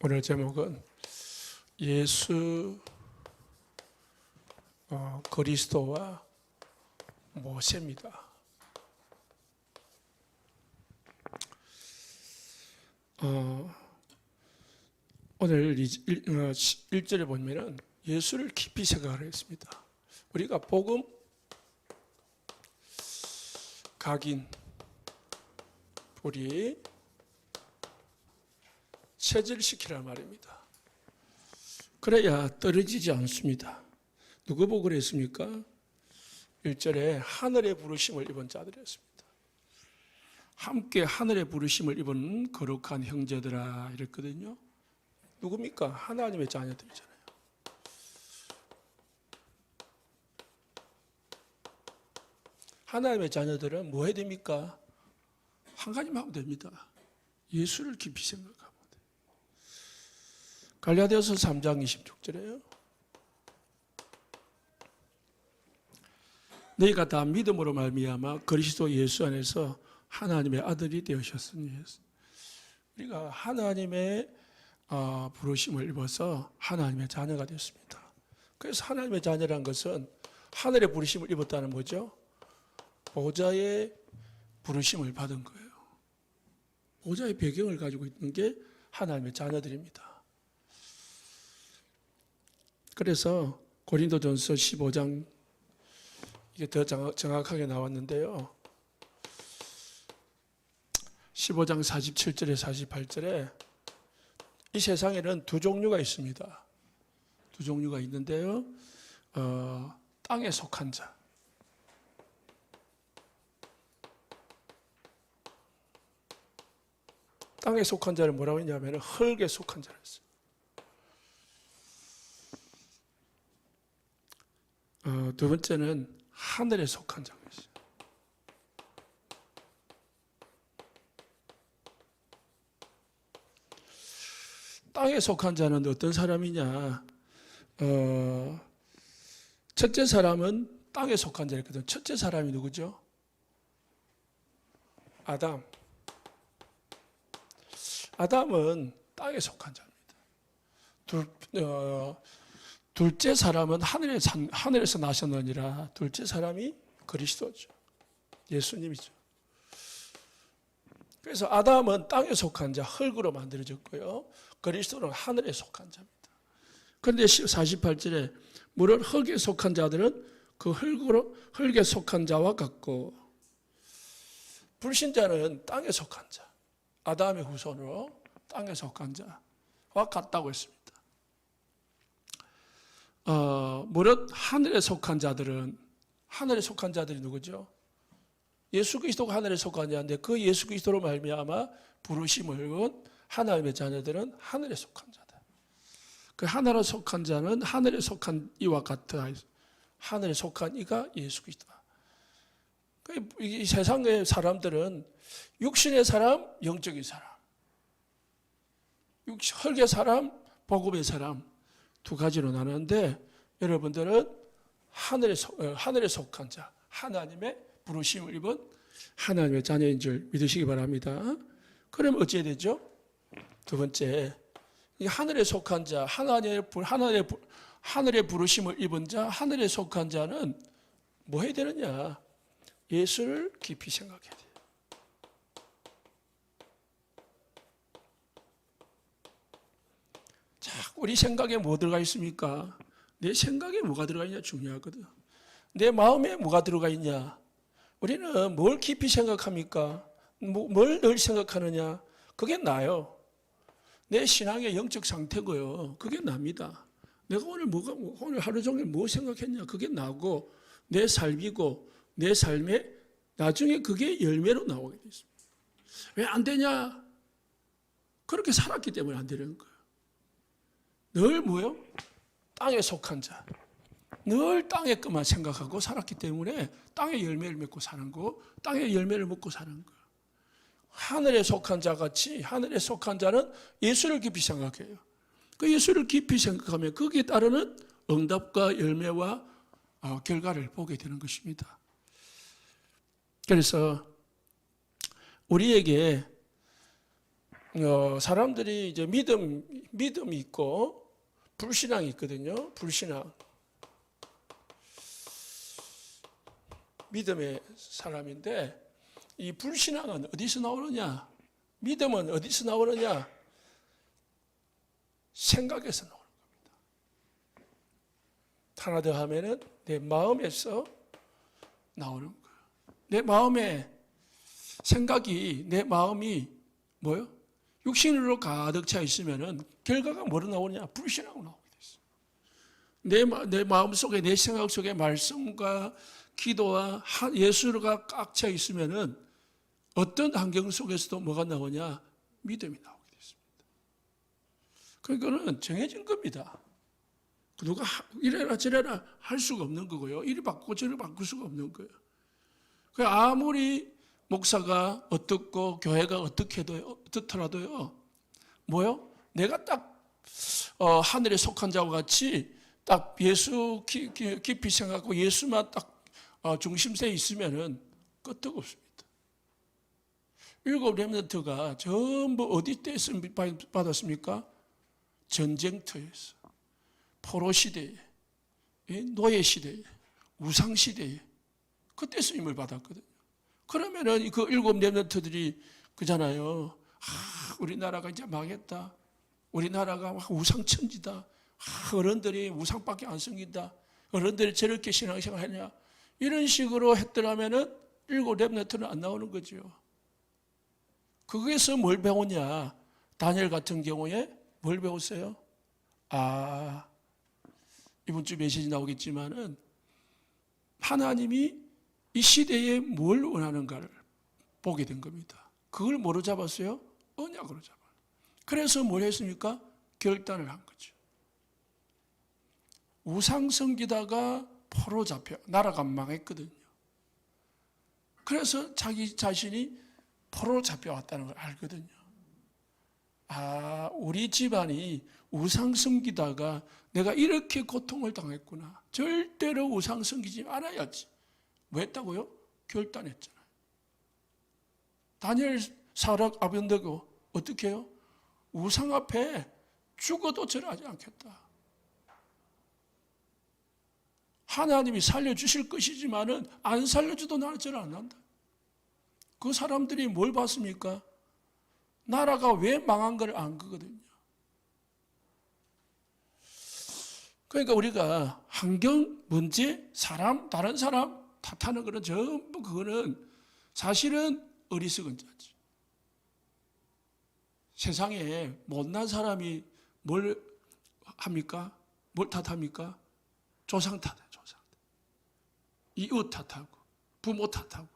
오늘 제목은 예수 그리스도와 모세입니다. 오늘 1절에 보면 예수를 깊이 생각하겠습니다. 우리가 복음, 각인, 우리 체질시키란 말입니다. 그래야 떨어지지 않습니다. 누구 보고 그랬습니까? 1절에 하늘의 부르심을 입은 자들이었습니다. 함께 하늘의 부르심을 입은 거룩한 형제들아 이랬거든요. 누굽니까? 하나님의 자녀들이잖아요. 하나님의 자녀들은 뭐 해야 됩니까? 한 가지만 하면 됩니다. 예수를 깊이 생각하면 돼요. 갈라디아서 3장 26절에요. 너희가 다 믿음으로 말미암아 그리스도 예수 안에서 하나님의 아들이 되으셨으니 우리가 하나님의 부르심을 입어서 하나님의 자녀가 됐습니다. 그래서 하나님의 자녀란 것은 하늘의 부르심을 입었다는 뭐죠? 보좌의 부르심을 받은 거예요. 보좌의 배경을 가지고 있는 게 하나님의 자녀들입니다. 그래서 고린도전서 15장 이게 더 정확하게 나왔는데요. 15장 47절에 48절에 이 세상에는 두 종류가 있습니다. 두 종류가 있는데요. 땅에 속한 자. 땅에 속한 자를 뭐라고 했냐면 흙에 속한 자를 했어요. 두 번째는 하늘에 속한 자가 있어요. 땅에 속한 자는 어떤 사람이냐? 첫째 사람은 땅에 속한 자였거든요. 첫째 사람이 누구죠? 아담은 땅에 속한 자입니다. 둘째 사람은 하늘에서 나셨느니라. 둘째 사람이 그리스도죠. 예수님이죠. 그래서 아담은 땅에 속한 자, 흙으로 만들어졌고요. 그리스도는 하늘에 속한 자입니다. 그런데 48절에 물론 흙에 속한 자들은 그 흙에 속한 자와 같고 불신자는 땅에 속한 자, 아담의 후손으로 땅에 속한 자와 같다고 했습니다. 무릇 하늘에 속한 자들은 하늘에 속한 자들이 누구죠? 예수 그리스도가 하늘에 속한 자인데 그 예수 그리스도로 말미암아 부르심을 입은 하나님의 자녀들은 하늘에 속한 자다. 그 하늘에 속한 자는 하늘에 속한 이와 같다. 하늘에 속한 이가 예수 그리스도다. 이 세상의 사람들은 육신의 사람, 영적인 사람, 흙의 사람, 복음의 사람 두 가지로 나누는데 여러분들은 하늘에 속한 자, 하나님의 부르심을 입은 하나님의 자녀인 줄 믿으시기 바랍니다. 그럼 어찌해야 되죠? 두 번째, 이 하늘에 속한 자, 하늘의 부르심을 입은 자, 하늘에 속한 자는 뭐 해야 되느냐? 예수를 깊이 생각해야 돼요. 자, 우리 생각에 뭐 들어가 있습니까? 내 생각에 뭐가 들어가 있냐 중요하거든. 내 마음에 뭐가 들어가 있냐. 우리는 뭘 깊이 생각합니까? 뭘 늘 생각하느냐. 그게 나요. 내 신앙의 영적 상태고요. 그게 납니다. 내가 오늘 하루 종일 뭐 생각했냐. 그게 나고 내 삶이고 내 삶에 나중에 그게 열매로 나오게 돼 있습니다. 왜 안 되냐? 그렇게 살았기 때문에 안 되는 거예요. 늘 뭐요? 땅에 속한 자. 늘 땅의 것만 생각하고 살았기 때문에 땅의 열매를 맺고 사는 거, 땅의 열매를 먹고 사는 거예요. 하늘에 속한 자 같이 하늘에 속한 자는 예수를 깊이 생각해요. 그 예수를 깊이 생각하면 거기에 따르는 응답과 열매와 결과를 보게 되는 것입니다. 그래서 우리에게 사람들이 이제 믿음이 있고 불신앙이 있거든요. 불신앙. 믿음의 사람인데 이 불신앙은 어디서 나오느냐? 믿음은 어디서 나오느냐? 생각에서 나오는 겁니다. 하나 더 하면은 내 마음에서 나오는 거예요. 내 마음에 생각이, 내 마음이 뭐요? 육신으로 가득 차 있으면은 결과가 뭐로 나오느냐? 불신앙으로 나오게 됐어요. 내 마음 속에, 내 생각 속에 말씀과 기도와 예수가 꽉 차 있으면은 어떤 환경 속에서도 뭐가 나오냐? 믿음이 나오게 됐습니다. 그거는 정해진 겁니다. 누가 이래라 저래라 할 수가 없는 거고요. 이리 바꾸고 저리 바꿀 수가 없는 거예요. 아무리 목사가 어떻고 교회가 어떻더라도요. 뭐요? 내가 딱 하늘에 속한 자와 같이 딱 예수 깊이 생각하고 예수만 딱 중심세에 있으면은 끄떡없습니다. 7 렘넌트가 전부 어디 때 쓰임 받았습니까? 전쟁터에서, 포로 시대에, 노예 시대에, 우상 시대에 그때 쓰임을 받았거든요. 그러면은 그 7 렘넌트들이 그잖아요. 우리나라가 이제 망했다. 우리나라가 우상천지다. 어른들이 우상밖에 안 섬긴다. 어른들이 저렇게 신앙생활 하냐. 이런 식으로 했더라면은 7 렘넌트는 안 나오는 거죠. 거기에서 뭘 배우냐? 다니엘 같은 경우에 뭘 배웠어요? 이번 주 메시지 나오겠지만은 하나님이 이 시대에 뭘 원하는가를 보게 된 겁니다. 그걸 뭐로 잡았어요? 언약으로 잡아요. 그래서 뭘 했습니까? 결단을 한 거죠. 우상 섬기다가 포로 잡혀 나라가 망했거든요. 그래서 자기 자신이 포로 잡혀왔다는 걸 알거든요. 우리 집안이 우상 섬기다가 내가 이렇게 고통을 당했구나. 절대로 우상 섬기지 말아야지. 왜 했다고요? 결단했잖아요. 다니엘, 사락, 아벤느고 어떻게 해요? 우상 앞에 죽어도 절하지 않겠다. 하나님이 살려주실 것이지만은 안 살려줘도 나는 절 안 한다. 그 사람들이 뭘 봤습니까? 나라가 왜 망한 걸 안 거거든요. 그러니까 우리가 환경, 문제, 사람, 다른 사람 탓하는 거는 전부 그거는 사실은 어리석은 자지. 세상에 못난 사람이 뭘 합니까? 뭘 탓합니까? 조상 탓해, 조상. 이웃 탓하고, 부모 탓하고.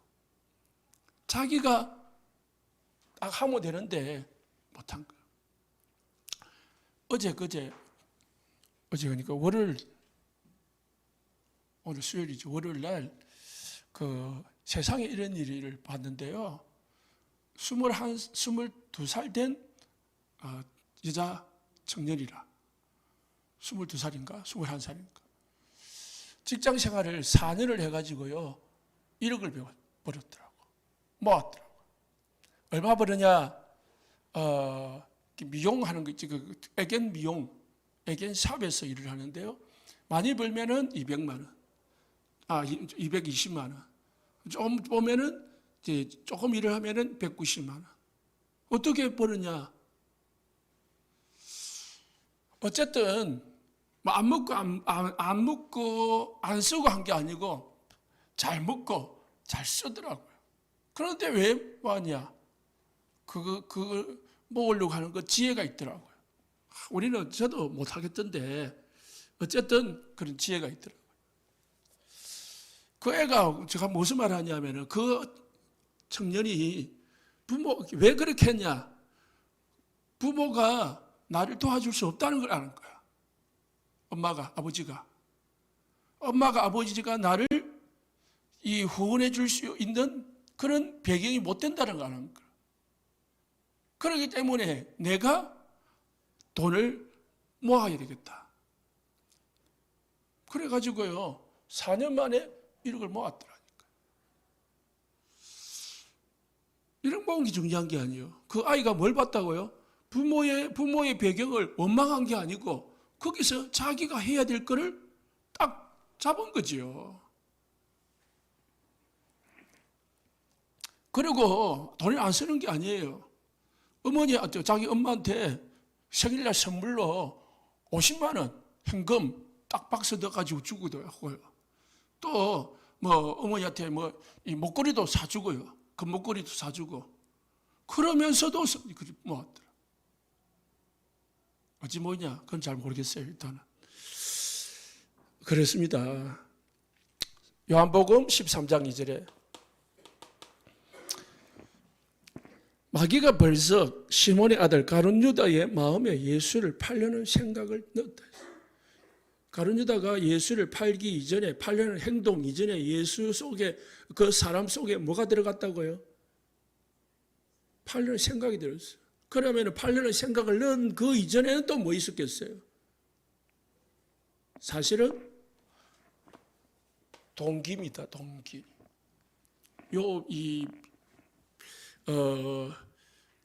자기가 딱 하면 되는데 못한 거예요. 어제 그러니까 월요일, 오늘 수요일이죠. 월요일 날 그 세상에 이런 일을 봤는데요. 22살 된 여자 청년이라 22살인가 21살인가 직장 생활을 4년을 해가지고요 1억을 벌었더라고. 모았더라고. 얼마 벌었냐? 미용하는 거 있지. 그 애견 미용, 애견 샵에서 일을 하는데요. 많이 벌면은 200만 원. 220만 원. 좀 보면은 이제 조금 일을 하면은 190만 원. 어떻게 벌었냐? 어쨌든 뭐 안 먹고 안 쓰고 한 게 아니고 잘 먹고 잘 쓰더라고요. 그런데 왜 왔냐? 그걸 먹으려고 하는 거 지혜가 있더라고요. 우리는 저도 못 하겠던데 어쨌든 그런 지혜가 있더라고요. 그 애가 제가 무슨 말을 하냐면은 그 청년이 왜 그렇게 했냐? 부모가 나를 도와줄 수 없다는 걸 아는 거야. 엄마가 아버지가 나를 후원해 줄 수 있는 그런 배경이 못 된다는 걸 아는 거야. 그렇기 때문에 내가 돈을 모아야 되겠다. 그래가지고요 4년 만에 1억을 모았더라니까. 1억 모은 게 중요한 게 아니에요. 그 아이가 뭘 봤다고요? 부모의 배경을 원망한 게 아니고 거기서 자기가 해야 될 거를 딱 잡은 거지요. 그리고 돈을 안 쓰는 게 아니에요. 어머니한테, 자기 엄마한테 생일날 선물로 50만 원 현금 딱 박스 넣어가지고 주기도 하고요. 또 뭐 어머니한테 뭐 이 목걸이도 사주고요. 그 목걸이도 사주고 그러면서도 모았더라. 어찌 뭐냐? 그건 잘 모르겠어요. 일단은 그렇습니다. 요한복음 13장 2절에 마귀가 벌써 시몬의 아들 가룟 유다의 마음에 예수를 팔려는 생각을 넣었다. 가룟 유다가 예수를 팔기 이전에, 팔려는 행동 이전에 예수 속에, 그 사람 속에 뭐가 들어갔다고요? 팔려는 생각이 들었어요. 그러면 팔려는 생각을 넣은 그 이전에는 또 뭐 있었겠어요? 사실은 동기입니다. 동기.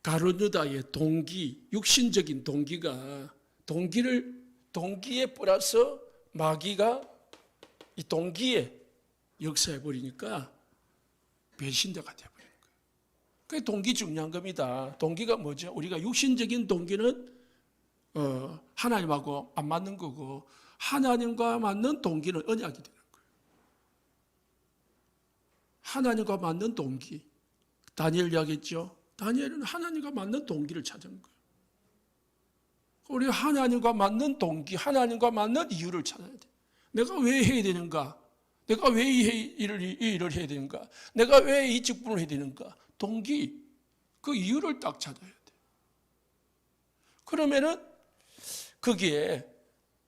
가룟 유다의 동기, 육신적인 동기에 플러스 마귀가 이 동기에 역사해 버리니까 배신자가 되어 버린 거예요. 그 동기 중요한 겁니다. 동기가 뭐죠? 우리가 육신적인 동기는 하나님하고 안 맞는 거고, 하나님과 맞는 동기는 언약이 되는 거예요. 하나님과 맞는 동기. 다니엘 이야기했죠. 다니엘은 하나님과 맞는 동기를 찾은 거예요. 우리 하나님과 맞는 동기, 하나님과 맞는 이유를 찾아야 돼. 내가 왜 해야 되는가? 내가 왜 이 일을 해야 되는가? 내가 왜 이 직분을 해야 되는가? 동기, 그 이유를 딱 찾아야 돼. 그러면은 거기에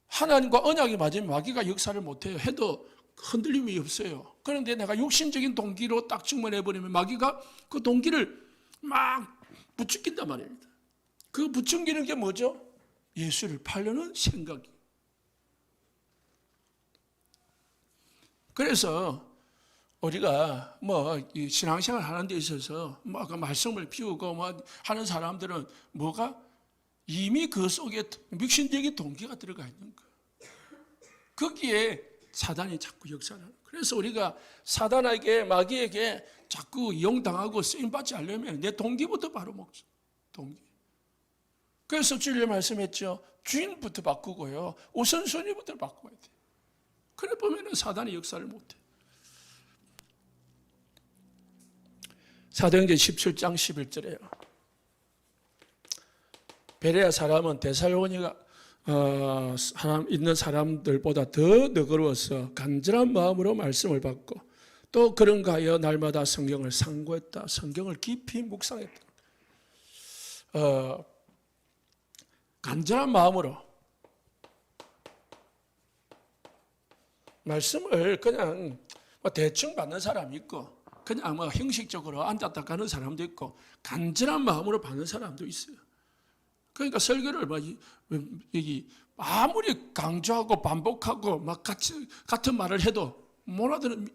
하나님과 언약이 맞으면 마귀가 역사를 못해요. 해도 흔들림이 없어요. 그런데 내가 육신적인 동기로 딱 증명해버리면 마귀가 그 동기를 막 부추긴단 말입니다. 그 부추기는 게 뭐죠? 예수를 팔려는 생각이. 그래서 우리가 이 신앙생활 하는 데 있어서 그 말씀을 피우고 하는 사람들은 뭐가 이미 그 속에 육신적인 동기가 들어가 있는 거예요. 거기에 사단이 자꾸 역사를 하는 거예요. 그래서 우리가 사단에게, 마귀에게 자꾸 이용당하고 쓰임받지 않으면 내 동기부터 바로 먹죠. 동기. 그래서 주일 말씀했죠. 주인부터 바꾸고요. 우선순위부터 바꿔야 돼. 그래 보면 사단이 역사를 못해. 사도행전 17장 11절에요. 베레아 사람은 데살로니가 있는 사람들보다 더 너그러워서 간절한 마음으로 말씀을 받고 또 그런가 하여 날마다 성경을 상고했다. 성경을 깊이 묵상했다. 간절한 마음으로 말씀을 그냥 대충 받는 사람이 있고 그냥 형식적으로 앉았다 가는 사람도 있고 간절한 마음으로 받는 사람도 있어요. 그러니까 설교를 아무리 강조하고 반복하고 같은 말을 해도 못 알아듣는,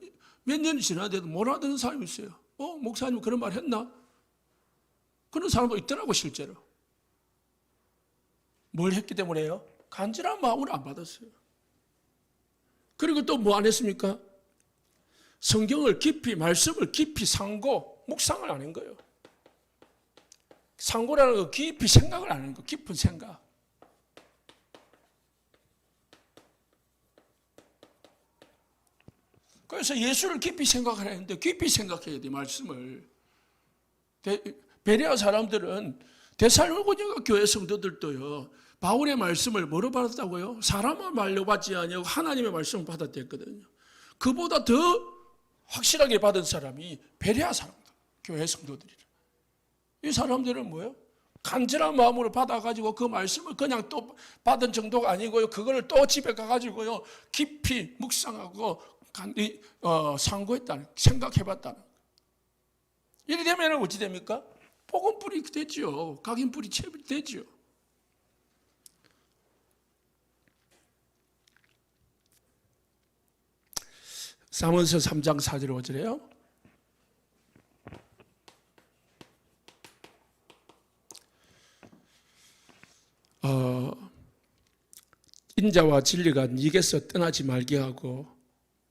몇 년이 지나도 못 알아듣는 사람이 있어요. 목사님 그런 말 했나? 그런 사람도 있더라고 실제로. 뭘 했기 때문에요? 간절한 마음으로 안 받았어요. 그리고 또 뭐 안 했습니까? 성경을 깊이, 말씀을 깊이 상고, 묵상을 안 한 거예요. 상고라는 거 깊이 생각을 안 하는 거, 깊은 생각. 그래서 예수를 깊이 생각을 했는데, 깊이 생각해야 돼, 말씀을. 베레아 사람들은 데살로니가 교회 성도들도요, 바울의 말씀을 뭐로 받았다고요? 사람의 말로 받지 아니하고 하나님의 말씀을 받았댔거든요. 그보다 더 확실하게 받은 사람이 베레아 사람들, 교회 성도들이라. 이 사람들은 뭐예요? 간절한 마음으로 받아가지고 그 말씀을 그냥 또 받은 정도가 아니고요. 그거를 또 집에 가가지고요, 깊이 묵상하고 상고했다는, 생각해봤다는. 이렇게 되면 어찌 됩니까? 복음불이 되죠. 각인불이 되죠. 사무엘서 3장 4절 5절에요. 인자와 진리가 네게서 떠나지 말게 하고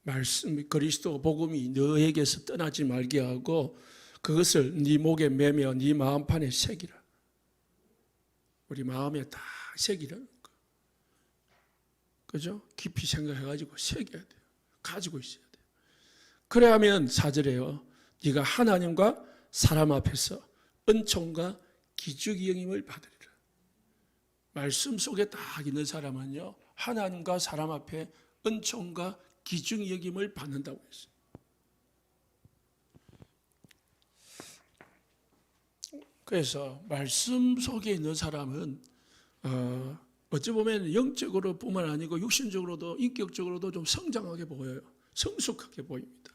말씀 그리스도 복음이 너에게서 떠나지 말게 하고 그것을 네 목에 매며 네 마음판에 새기라. 우리 마음에 다 새기라는 거. 그죠? 깊이 생각해가지고 새겨야 돼요. 가지고 있어야 돼요. 그래야 하면 4절에요. 네가 하나님과 사람 앞에서 은총과 기죽이 여김을 받으리라. 말씀 속에 딱 있는 사람은요, 하나님과 사람 앞에 은총과 기중이 여김을 받는다고 했어요. 그래서 말씀 속에 있는 사람은 어찌 보면 영적으로 뿐만 아니고 육신적으로도 인격적으로도 좀 성장하게 보여요. 성숙하게 보입니다.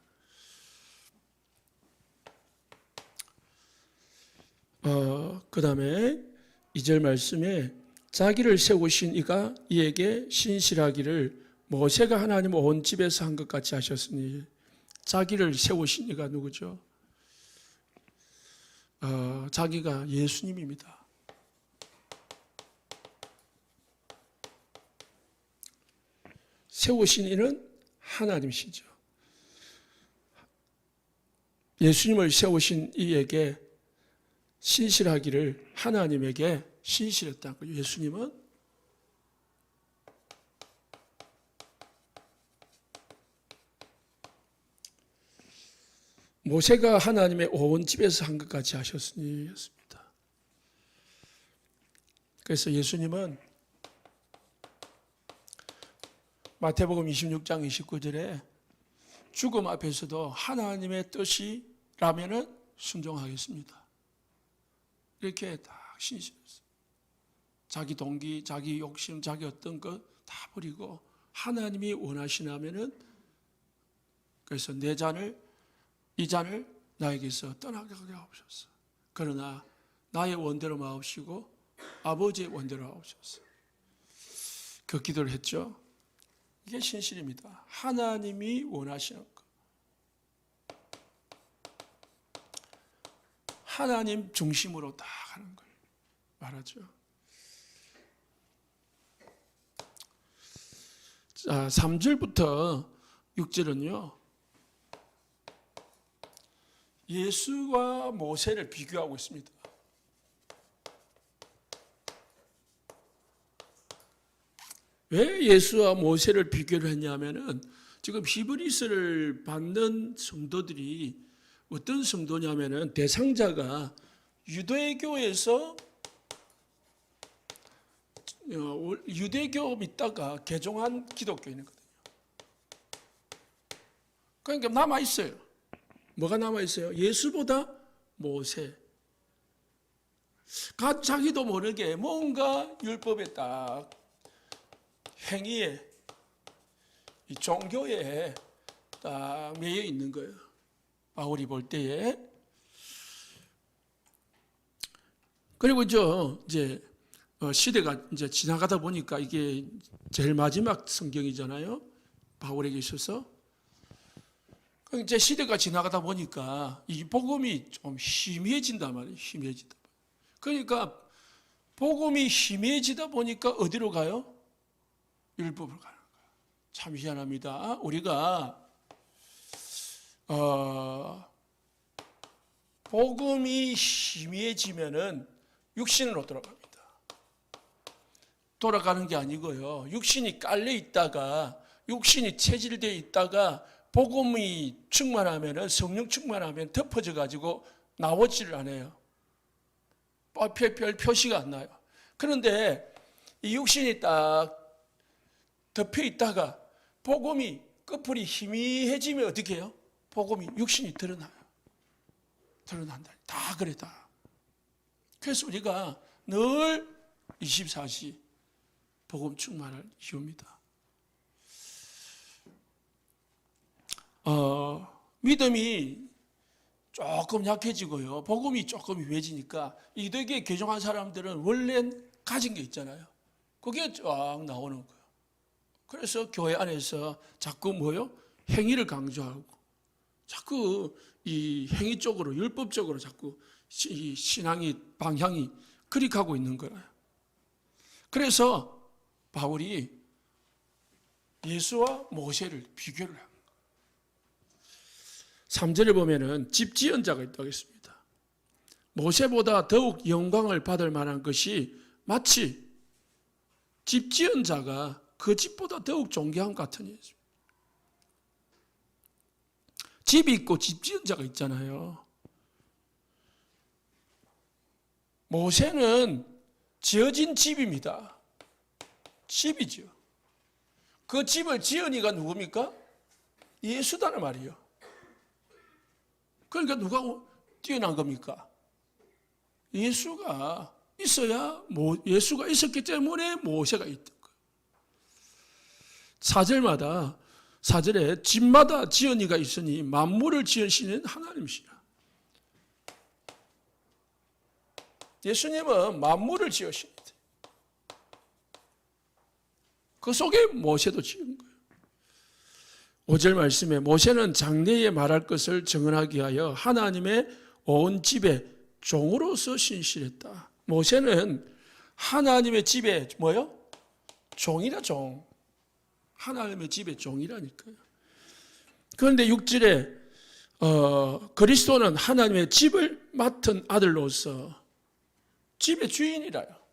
그 다음에 2절 말씀에 자기를 세우신 이가 이에게 신실하기를 모세가 하나님 온 집에서 한 것 같이 하셨으니, 자기를 세우신 이가 누구죠? 자기가 예수님입니다. 세우신 이는 하나님이시죠. 예수님을 세우신 이에게 신실하기를 하나님에게 신실했다는 거예요. 예수님은 모세가 하나님의 온 집에서 한 것 같이 하셨으니 였습니다. 그래서 예수님은 마태복음 26장 29절에 죽음 앞에서도 하나님의 뜻이라면은 순종하겠습니다. 이렇게 딱 신실했어요. 자기 동기, 자기 욕심, 자기 어떤 것 다 버리고 하나님이 원하시나면은, 그래서 이 잔을 나에게서 떠나게 하옵소서. 그러나 나의 원대로 마옵시고 아버지의 원대로 하옵소서. 그 기도를 했죠. 이게 신실입니다. 하나님이 원하시는 것. 하나님 중심으로 다 가는 걸 말하죠. 자, 3절부터 6절은요. 예수와 모세를 비교하고 있습니다. 왜 예수와 모세를 비교를 했냐면은 지금 히브리서를 받는 성도들이 어떤 성도냐면은 대상자가 유대교에서 유대교 믿다가 개종한 기독교인이거든요. 그러니까 남아 있어요. 뭐가 남아 있어요? 예수보다 모세. 자기도 모르게 뭔가 율법에 딱 행위에 이 종교에 딱 매여 있는 거예요. 바울이 볼 때에. 그리고 이제 시대가 이제 지나가다 보니까 이게 제일 마지막 성경이잖아요. 바울에게 있어서. 이제 시대가 지나가다 보니까 이 복음이 좀 희미해진단 말이에요. 희미해진다. 그러니까 복음이 희미해지다 보니까 어디로 가요? 율법으로 가는 거예요. 참 희한합니다. 우리가 복음이 희미해지면은 육신으로 돌아갑니다. 돌아가는 게 아니고요. 육신이 깔려 있다가, 육신이 체질되어 있다가 복음이 충만하면은, 성령 충만하면 덮어져 가지고 나오지를 않아요. 별 표시가 안 나요. 그런데 이 육신이 딱 덮여 있다가 복음이 끝풀이 희미해지면 어떻게 해요? 복음이 육신이 드러나요. 드러난다. 다 그래 다. 그래서 우리가 늘 24시 복음 충만할 이유입니다. 믿음이 조금 약해지고요. 복음이 조금 유해지니까 이덕에 개종한 사람들은 원래는 가진 게 있잖아요. 그게 쫙 나오는 거예요. 그래서 교회 안에서 자꾸 뭐요? 행위를 강조하고 자꾸 이 행위 쪽으로, 율법적으로 자꾸 이 신앙이 방향이 그리 가고 있는 거예요. 그래서 바울이 예수와 모세를 비교를 합니다. 3절에 보면은 집 지은 자가 있다고 했습니다. 모세보다 더욱 영광을 받을 만한 것이 마치 집 지은 자가 그 집보다 더욱 존귀한 것 같은 예수. 집이 있고 집 지은 자가 있잖아요. 모세는 지어진 집입니다. 집이죠. 그 집을 지은 이가 누굽니까? 예수다는 말이요. 그러니까 누가 뛰어난 겁니까? 예수가 있어야, 예수가 있었기 때문에 모세가 있던 거예요. 4절에 집마다 지은 이가 있으니 만물을 지으시는 하나님이시라. 예수님은 만물을 지으십니다. 그 속에 모세도 지은 거예요. 5절 말씀에 모세는 장래에 말할 것을 증언하기 위하여 하나님의 온 집에 종으로서 신실했다. 모세는 하나님의 집에 뭐요? 종이라 종. 하나님의 집의 종이라니까요. 그런데 6절에 그리스도는 하나님의 집을 맡은 아들로서 집의 주인이라요.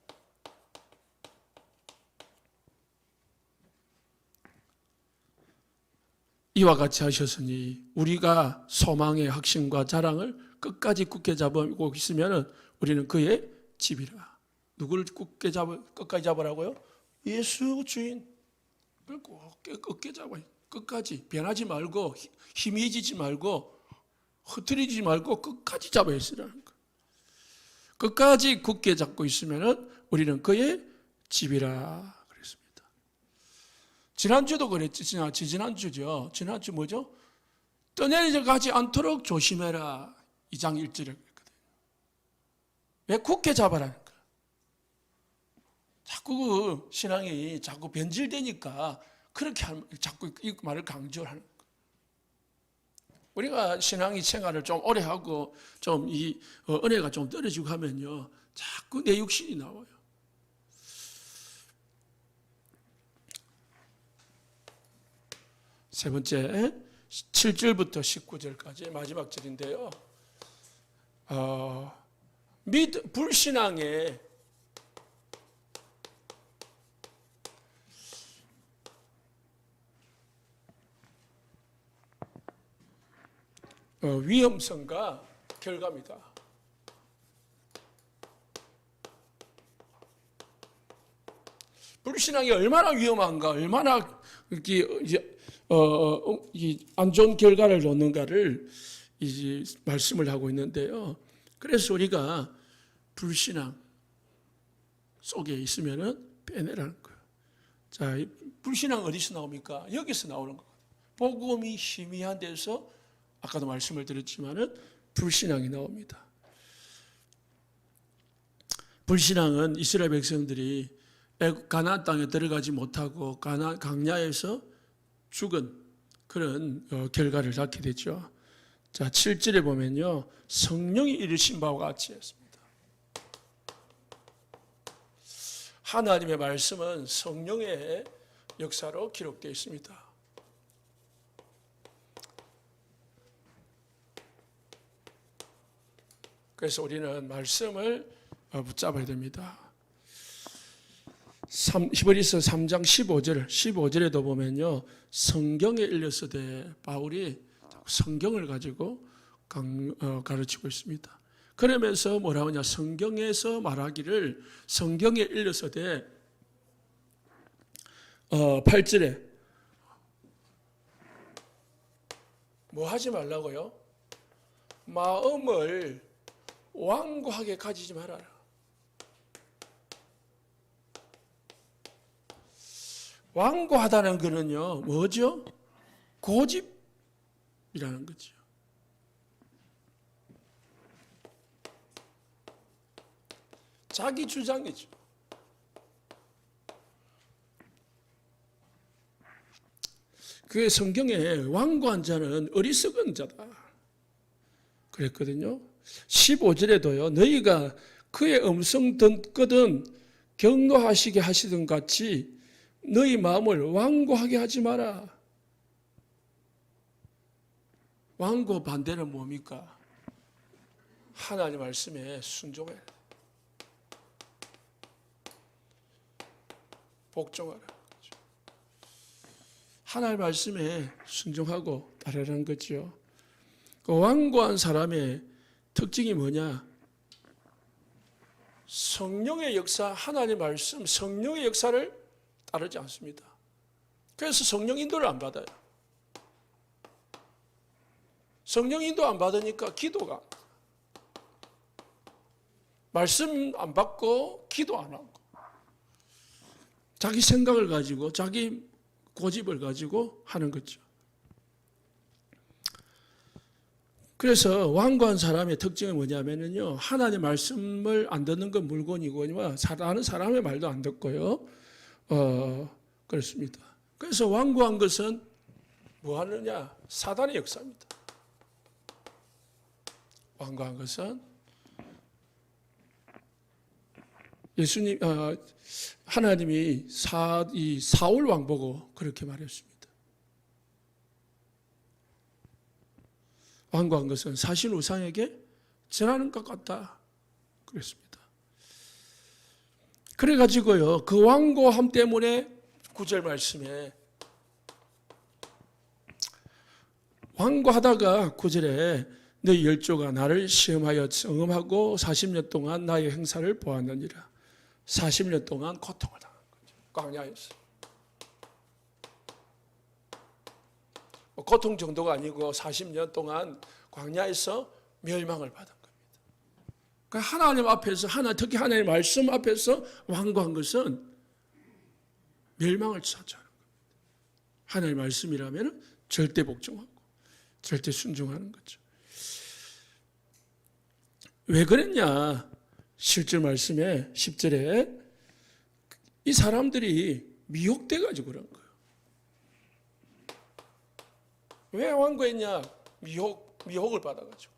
이와 같이 하셨으니 우리가 소망의 확신과 자랑을 끝까지 굳게 잡고 있으면 우리는 그의 집이라. 누구를 끝까지 잡으라고요? 예수 주인을 굳게 잡아요. 끝까지 변하지 말고 희미해지지 말고 흐트리지 말고 끝까지 잡아야 쓰라는 거예요. 끝까지 굳게 잡고 있으면 우리는 그의 집이라. 지난주도 그랬지, 지난주죠. 지난주 뭐죠? 떠내려 가지 않도록 조심해라. 2장 1절에 그랬거든요. 왜 굳게 잡아라는 거야? 자꾸 그 신앙이 자꾸 변질되니까 그렇게 자꾸 이 말을 강조하는 거야. 우리가 신앙이 생활을 좀 오래 하고 좀 이 은혜가 좀 떨어지고 하면요. 자꾸 내 육신이 나와요. 세 번째 7절부터 19절까지 마지막 절인데요. 불신앙의 위험성과 결과입니다. 불신앙이 얼마나 위험한가, 얼마나 이렇게 안 좋은 결과를 놓는가를 이제 말씀을 하고 있는데요. 그래서 우리가 불신앙 속에 있으면은 빼내라는 거예요. 자, 불신앙 어디서 나옵니까? 여기서 나오는 거예요. 복음이 희미한 데서 아까도 말씀을 드렸지만은 불신앙이 나옵니다. 불신앙은 이스라엘 백성들이 가나안 땅에 들어가지 못하고 광야에서 죽은 그런 결과를 낳게 되죠. 자, 7절에 보면요. 성령이 이르신 바와 같이 했습니다. 하나님의 말씀은 성령의 역사로 기록되어 있습니다. 그래서 우리는 말씀을 붙잡아야 됩니다. 히브리서 3장 15절에도 보면요. 성경에 일렀으되 바울이 성경을 가지고 가르치고 있습니다. 그러면서 뭐라고 하냐? 성경에서 말하기를 성경에 일렀으되 8절에 뭐 하지 말라고요? 마음을 완고하게 가지지 말아라. 완고하다는 것은요, 뭐죠? 고집이라는 거죠. 자기 주장이죠. 그 성경에 완고한 자는 어리석은 자다 그랬거든요. 15절에도요. 너희가 그의 음성 듣거든 경노하시게 하시던 같이 너희 마음을 완고하게 하지 마라. 완고 반대는 뭡니까? 하나님 말씀에 순종해. 복종하라. 하나님 말씀에 순종하고 따르라는 거죠. 그 완고한 사람의 특징이 뭐냐? 성령의 역사, 하나님 말씀, 성령의 역사를 따르지 않습니다. 그래서 성령 인도를 안 받아요. 성령 인도 안 받으니까 기도가 말씀 안 받고 기도 안 하고 자기 생각을 가지고 자기 고집을 가지고 하는 거죠. 그래서 완고한 사람의 특징이 뭐냐면요, 하나님 말씀을 안 듣는 건 물건이고 다른 사람의 말도 안 듣고요. 그렇습니다. 그래서 완고한 것은 뭐 하느냐? 사단의 역사입니다. 완고한 것은 예수님, 하나님이 사울 왕 보고 그렇게 말했습니다. 완고한 것은 사신 우상에게 전하는 것 같다. 그랬습니다. 그래가지고요, 그 완고함 때문에 9절 말씀에 완고하다가 9절에 너희 열조가 나를 시험하여 경험하고 40년 동안 나의 행사를 보았느니라. 40년 동안 고통을 당한 거죠. 광야에서. 고통 정도가 아니고 40년 동안 광야에서 멸망을 받은 겁니다. 그러니까 하나님 앞에서, 특히 하나님의 말씀 앞에서 완고한 것은 멸망을 자초하는 겁니다. 하나님의 말씀이라면 절대 복종하고 절대 순종하는 거죠. 왜 그랬냐? 7절 말씀에 10절에 이 사람들이 미혹돼 가지고 그런 거예요. 왜 완고했냐? 미혹을 받아가지고.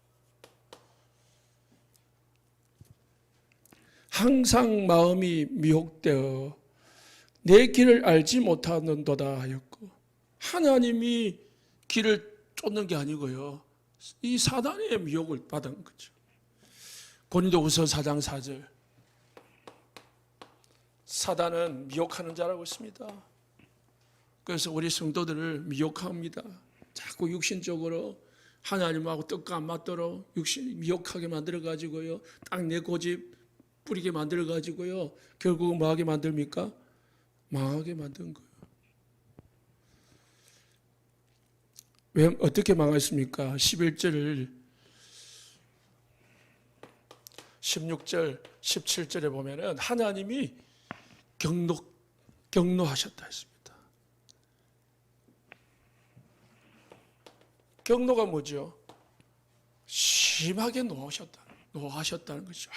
항상 마음이 미혹되어 내 길을 알지 못하는도다 하였고, 하나님이 길을 쫓는 게 아니고요, 이 사단의 미혹을 받은 거죠. 고린도후서 4장 4절. 사단은 미혹하는 자라고 있습니다. 그래서 우리 성도들을 미혹합니다. 자꾸 육신적으로 하나님하고 뜻과 안 맞도록 미혹하게 만들어가지고요, 딱 내 고집 뿌리게 만들어가지고요, 결국은 뭐하게 만듭니까? 망하게 만든 거예요. 왜, 어떻게 망했습니까? 11절, 16절, 17절에 보면은 하나님이 경노하셨다 했습니다. 경노가 뭐죠? 심하게 노하셨다는 것이죠.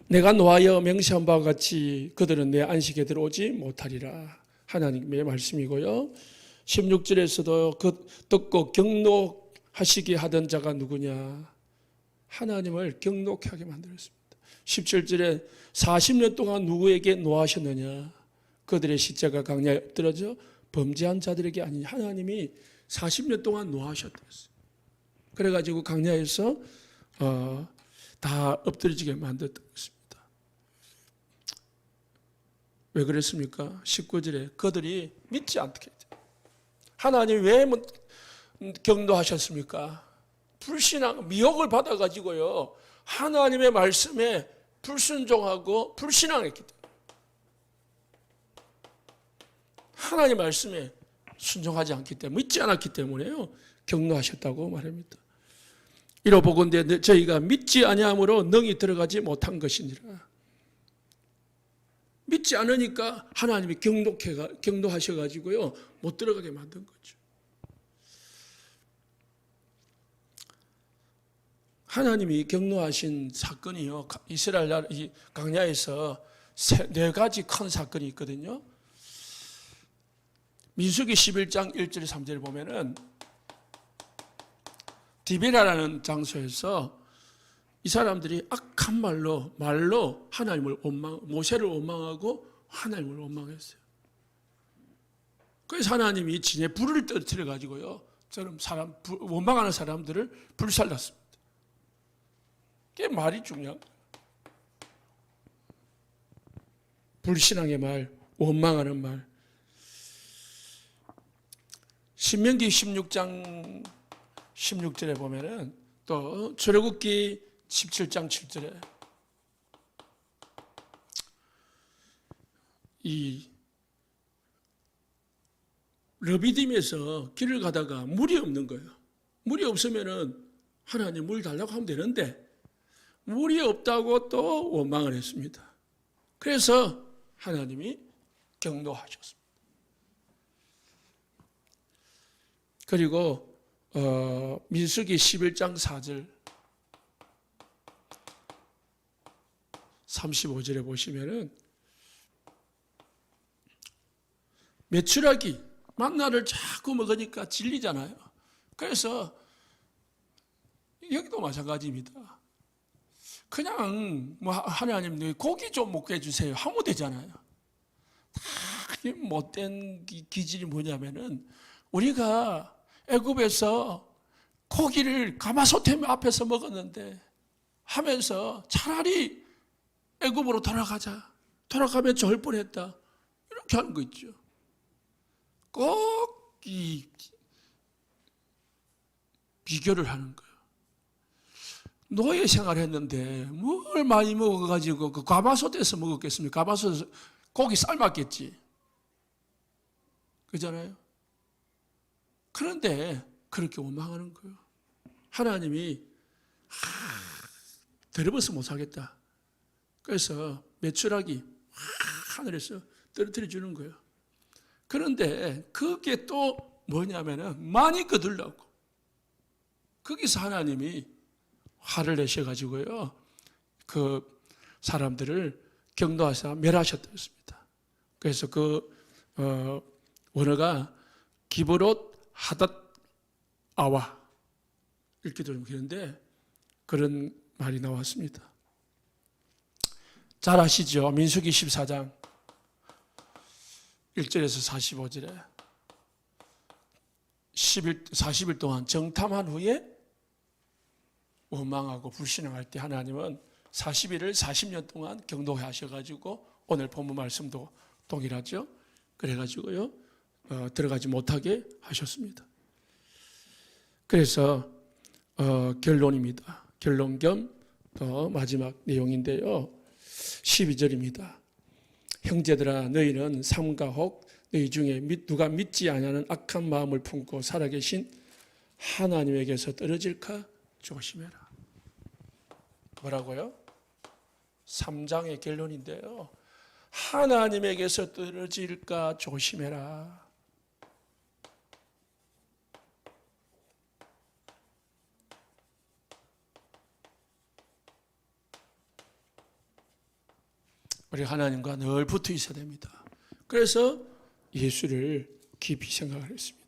내가 노하여 명시한 바와 같이 그들은 내 안식에 들어오지 못하리라. 하나님의 말씀이고요. 16절에서도 그 듣고 경노하시게 하던 자가 누구냐? 하나님을 경노케 하게 만들었습니다. 17절에 40년 동안 누구에게 노하셨느냐? 그들의 십자가 강야에 엎드러져 범죄한 자들에게 아니냐. 하나님이 40년 동안 노하셨다 했어요. 그래가지고 강야에서 다 엎드려지게 만들었던 것입니다. 왜 그랬습니까? 19절에 그들이 믿지 않게 돼요. 하나님 왜 경노하셨습니까? 불신앙, 미혹을 받아가지고요, 하나님의 말씀에 불순종하고 불신앙했기 때문에, 하나님 말씀에 순종하지 않기 때문에, 믿지 않았기 때문에요, 경노하셨다고 말합니다. 이로보건대 저희가 믿지 아니함으로 능히 들어가지 못한 것이니라. 믿지 않으니까 하나님이 경노하셔가지고요, 못 들어가게 만든 거죠. 하나님이 경노하신 사건이요, 이스라엘 나라 이 광야에서 네 가지 큰 사건이 있거든요. 민수기 11장 1절 3절을 보면은 디베라라는 장소에서 이 사람들이 악한 말로 하나님을 모세를 원망하고 하나님을 원망했어요. 그래서 하나님이 진에 불을 떨어뜨려 가지고요, 저는 원망하는 사람들을 불살랐습니다. 그게 말이 중요한 거예요. 불신앙의 말, 원망하는 말. 신명기 16장 16절에 보면은 또 출애굽기 17장 7절에 이 르비딤에서 길을 가다가 물이 없는 거예요. 물이 없으면은 하나님 물 달라고 하면 되는데 물이 없다고 또 원망을 했습니다. 그래서 하나님이 경노하셨습니다. 그리고 민수기 11장 4절 35절에 보시면은 메추라기 만나를 자꾸 먹으니까 질리잖아요. 그래서 여기도 마찬가지입니다. 그냥 뭐 하나님 고기 좀 먹게 해주세요 하면 되잖아요. 다 못된 기질이 뭐냐면은 우리가 애굽에서 고기를 가마솥 앞에서 먹었는데 하면서 차라리 애굽으로 돌아가면 좋을 뻔했다 이렇게 하는 거 있죠. 꼭 이 비교를 하는 거예요. 노예 생활했는데 뭘 많이 먹어가지고 그 가마솥에서 먹었겠습니까? 가마솥에서 고기 삶았겠지. 그잖아요. 그런데 그렇게 원망하는 거예요. 하나님이 더러워서 못 살겠다. 그래서 메추라기 하늘에서 떨어뜨려 주는 거예요. 그런데 그게 또 뭐냐면은 많이 거들라고. 거기서 하나님이 화를 내셔가지고요, 그 사람들을 경노하사 멸하셨다 했습니다. 그래서 그 원어가 기브롯 하닷 아와 이렇게 들으면 그런 말이 나왔습니다. 잘 아시죠? 민수기 14장 1절에서 45절에 40일 동안 정탐한 후에 원망하고 불신앙할 때 하나님은 40일을 40년 동안 경노해 하셔가지고 오늘 본문 말씀도 동일하죠. 그래가지고요 들어가지 못하게 하셨습니다. 그래서 결론입니다. 결론 겸 또 마지막 내용인데요. 12절입니다. 형제들아 너희는 삼가 혹 너희 중에 누가 믿지 아니하는 악한 마음을 품고 살아계신 하나님에게서 떨어질까 조심해라. 뭐라고요? 3장의 결론인데요. 하나님에게서 떨어질까 조심해라. 우리 하나님과 늘 붙어 있어야 됩니다. 그래서 예수를 깊이 생각을 했습니다.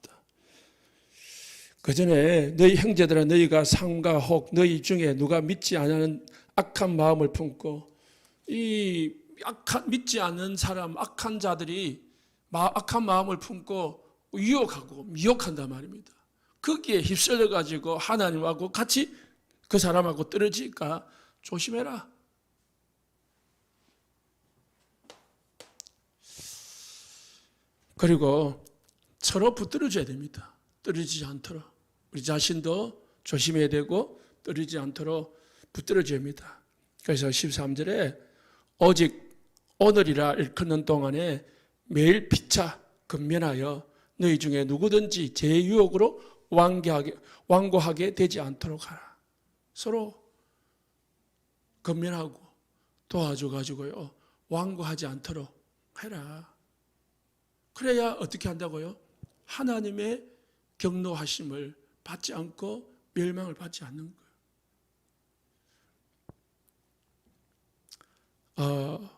그 전에 너희 형제들아 너희가 삼가 혹 너희 중에 누가 믿지 않는 악한 마음을 품고 이 믿지 않는 사람 악한 자들이 악한 마음을 품고 유혹하고 미혹한단 말입니다. 거기에 휩쓸려 가지고 하나님하고 같이 그 사람하고 떨어질까 조심해라. 그리고 서로 붙들어줘야 됩니다. 떨어지지 않도록. 우리 자신도 조심해야 되고 떨어지지 않도록 붙들어줘야 합니다. 그래서 13절에 오직 오늘이라 일컫는 동안에 매일 피차 근면하여 너희 중에 누구든지 제 유혹으로 완고하게 되지 않도록 하라. 서로 근면하고 도와줘가지고요 완고하지 않도록 해라. 그래야 어떻게 한다고요? 하나님의 경노하심을 받지 않고 멸망을 받지 않는 거예요.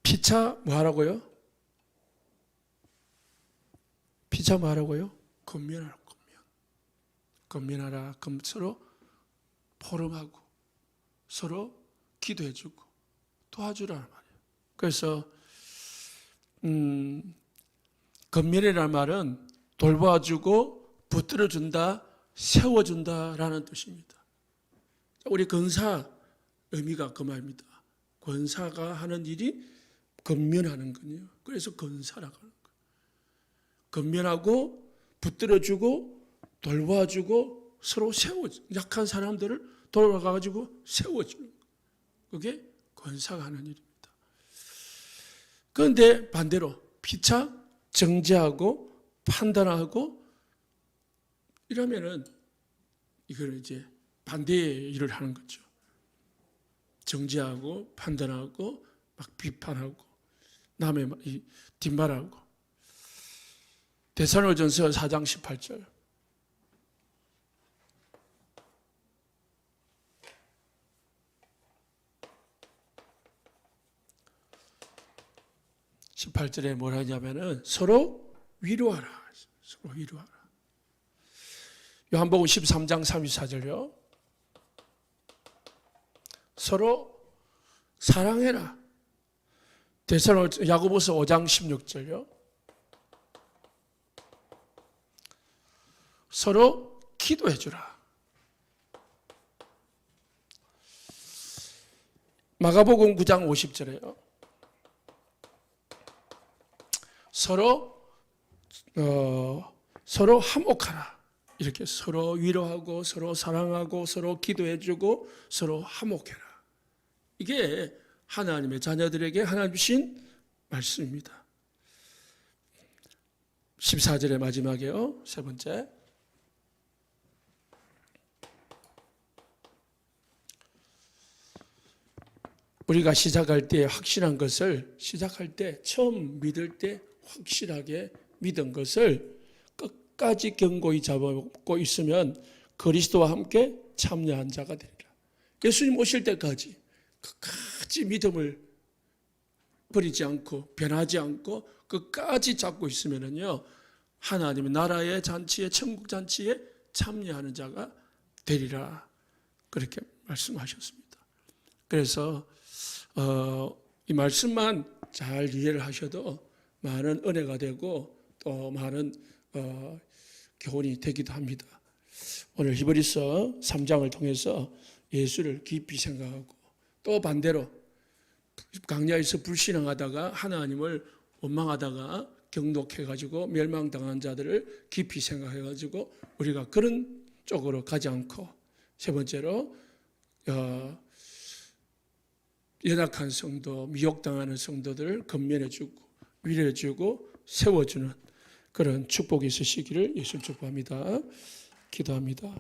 피차 뭐 하라고요? 피차 뭐 하라고요? 근면하라. 근면하라. 그럼 서로 포럼하고 서로 기도해주고 도와주라는 말이에요. 그래서 건면이라는 말은 돌봐주고 붙들어준다, 세워준다라는 뜻입니다. 우리 권사 의미가 그 말입니다. 권사가 하는 일이 건면하는 거예요. 그래서 권사라고 하는 거예요. 건면하고 붙들어주고 돌봐주고 서로 세워주고 약한 사람들을 돌아가가지고 세워주는 거예요. 그게 권사가 하는 일입니다. 그런데 반대로 피차 정죄하고 판단하고 이러면은 이걸 이제 반대의 일을 하는 거죠. 정죄하고 판단하고 막 비판하고 남의 뒷말하고. 데살로니가전서 4장 18절. (18절에) 뭘 하냐면은 서로 위로하라. 서로 위로하라. 요한복음 13장 34절요. 서로 사랑해라. 야고보서 5장 16절요. 서로 기도해주라. 마가복음 9장 50절에요. 서로 화목하라. 이렇게 서로 위로하고 서로 사랑하고 서로 기도해주고 서로 화목해라. 이게 하나님의 자녀들에게 하나님 주신 말씀입니다. 14절의 마지막에요. 세 번째. 우리가 시작할 때 확실한 것을 시작할 때 처음 믿을 때 확실하게 믿은 것을 끝까지 견고히 잡고 있으면 그리스도와 함께 참여한 자가 되리라. 예수님 오실 때까지 끝까지 믿음을 버리지 않고 변하지 않고 끝까지 잡고 있으면요 하나님의 나라의 잔치에 천국 잔치에 참여하는 자가 되리라. 그렇게 말씀하셨습니다. 그래서 이 말씀만 잘 이해를 하셔도 많은 은혜가 되고 또 많은 교훈이 되기도 합니다. 오늘 히브리서 3장을 통해서 예수를 깊이 생각하고 또 반대로 광야에서 불신앙하다가 하나님을 원망하다가 경독해가지고 멸망당한 자들을 깊이 생각해가지고 우리가 그런 쪽으로 가지 않고 세 번째로 연약한 성도, 미혹당하는 성도들을 건면해주고 위로해주고 세워주는 그런 축복이 있으시기를 예수 축복합니다. 기도합니다.